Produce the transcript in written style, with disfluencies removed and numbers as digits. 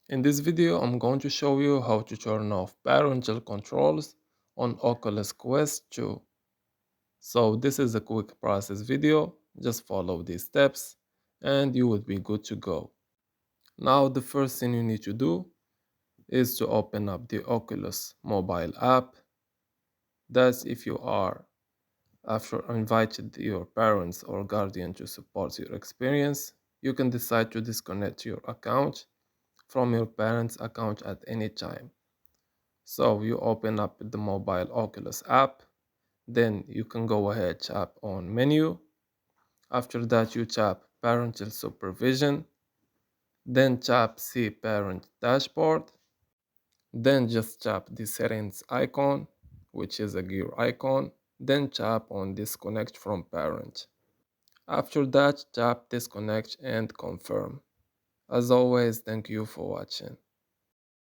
In this video, I'm going to show you how to turn off parental controls on Oculus Quest 2. So this is a quick process video, just follow these steps and you will be good to go. Now the first thing you need to do is to open up the Oculus mobile app. That's if you are after invited your parents or guardian to support your experience, you can decide to disconnect your account from your parents' account at any time. So you open up the mobile Oculus app, then you can go ahead tap on menu. After that you tap parental supervision, then tap see parent dashboard, then just tap the settings icon, which is a gear icon, then tap on disconnect from parent. After that tap disconnect and confirm. As always, thank you for watching.